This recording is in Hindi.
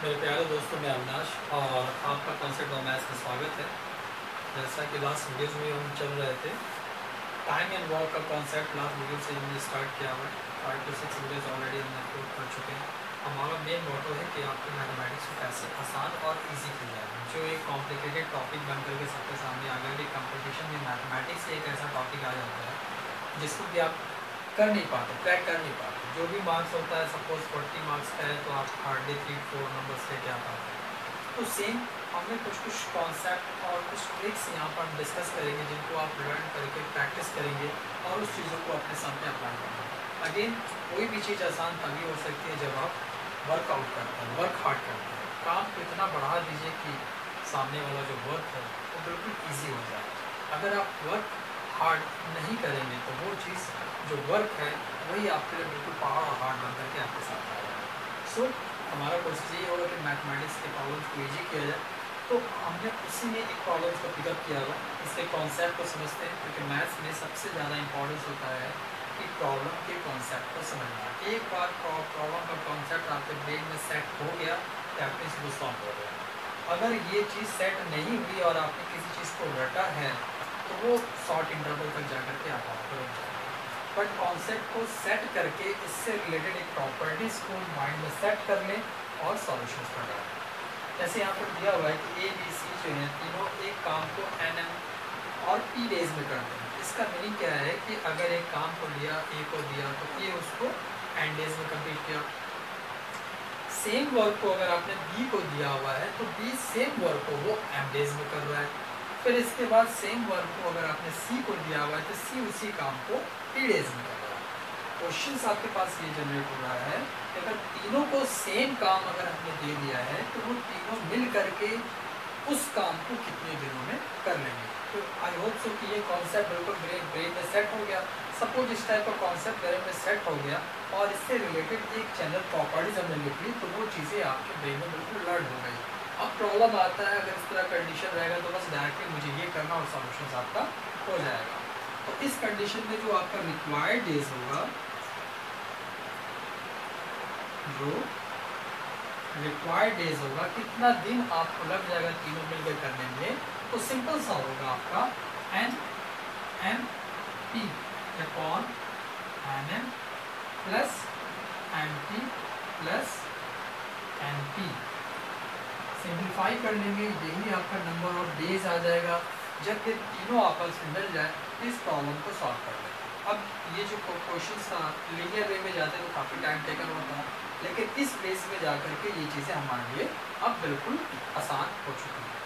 मेरे प्यारे दोस्तों, मैं अविनाश और आपका कॉन्सेप्ट ऑफ मैथ्स में स्वागत है। जैसा कि लास्ट वीडियोज़ में हम चल रहे थे, टाइम एंड वर्क का कॉन्सेप्ट लास्ट वीडियो से हमने स्टार्ट किया हुआ है। 5 to 6 वीडियोज़ ऑलरेडी हमने अपलोड कर चुके हैं। हमारा मेन मोटो है कि आपको मैथमेटिक्स को कैसे आसान और ईजी किया जाए। जो एक कॉम्प्लिकेटेड टॉपिक बन करके सबके सामने आ गया कि कंपटीशन में मैथमेटिक्स एक ऐसा टॉपिक आ जाता है जिसको कि आप कर नहीं पाते, क्रैक कर नहीं पाते। जो भी मार्क्स होता है, सपोज 40 मार्क्स का है तो आप हार्डली 3-4 नंबर्स लेके आ पाते हैं। तो सेम हमने कुछ कॉन्सेप्ट और कुछ ट्रिक्स यहाँ पर डिस्कस करेंगे जिनको आप लर्न करके प्रैक्टिस करेंगे और उस चीज़ों को अपने सामने अप्लाई करेंगे। अगेन, कोई भी चीज़ आसान तभी हो सकती है जब आप वर्कआउट करते हैं, वर्क हार्ड करते हैं। काम को इतना बढ़ा दीजिए कि सामने वाला जो वर्क है वो बिल्कुल ईजी हो जाए। अगर आप वर्क हार्ड नहीं करेंगे तो वो चीज़ जो वर्क है वही आपके लिए बिल्कुल पहाड़ और हार्ड बन करके आपके साथ आएगा। सो हमारा कोशिश यही होगा कि मैथमेटिक्स के प्रॉब्लम्स को ईजी किया जाए। तो हमने उसी में एक प्रॉब्लम्स को पिकअप किया हुआ, इसके कॉन्सेप्ट को समझते हैं, क्योंकि मैथ्स में सबसे ज़्यादा इंपॉर्टेंस होता है कि प्रॉब्लम के कॉन्सेप्ट को समझना। एक बार प्रॉब्लम का कॉन्सेप्ट आपके ब्रेन में सेट हो गया तो आपने इसको सॉल्व हो गया। अगर ये चीज़ सेट नहीं हुई और आपने किसी चीज़ को रटा है तो वो शॉर्ट इंटरवल तक जा करके आप आपको रट जाएगा। बट कॉन्सेप्ट को सेट करके इससे रिलेटेड एक प्रॉपर्टीज़ को माइंड में सेट कर लें और सॉल्यूशंस पर डालें। जैसे यहाँ पर दिया हुआ है कि ABC जो है तीनों एक काम को NM और P डेज में करते हैं। इसका मीनिंग क्या है कि अगर एक काम को लिया, A को दिया तो A उसको N डेज में कंप्लीट किया। सेम वर्क को अगर आपने B को दिया हुआ है तो B सेम वर्क को वो M डेज में कर रहा है। फिर इसके बाद सेम वर्क को अगर आपने C को दिया हुआ है तो C उसी काम को P डेज में कर रहा है। क्वेश्चन आपके पास ये जनरेट हो रहा है कि अगर तीनों को सेम काम अगर हमने दे दिया है तो वो तीनों मिल करके उस काम को कितने दिनों में कर लेंगे। तो आई होप सो कि ये कॉन्सेप्ट बिल्कुल ब्रेन में सेट हो गया। सपोज इस टाइप का कॉन्सेप्ट ब्रेन में सेट हो गया और इससे रिलेटेड एक जनरल प्रॉपर्टीज हमने लिख ली तो वो चीज़ें आपके ब्रेन में बिल्कुल लर्न हो गई। अब प्रॉब्लम आता है, अगर इस तरह कंडीशन रहेगा तो बस डायरेक्टली मुझे ये करना और सॉल्यूशन आपका हो जाएगा। तो इस कंडीशन में जो आपका रिक्वायर्ड डेज होगा, जो रिक्वायर्ड डेज होगा, कितना दिन आपको लग जाएगा तीनों मिलकर करने में, तो सिंपल सा होगा आपका NMP upon NM plus MP plus NP। Simplify कर लेंगे, यही आपका नंबर ऑफ डेज आ जाएगा। जब ये तीनों आपस में मिल जाए इस प्रॉब्लम को सॉल्व कर लेंगे। अब ये जो क्वेश्चन था लीनियर वे में जाते तो काफ़ी टाइम टेकन होता है, लेकिन इस बेस में जा कर के ये चीज़ें हमारे लिए अब बिल्कुल आसान हो चुकी हैं।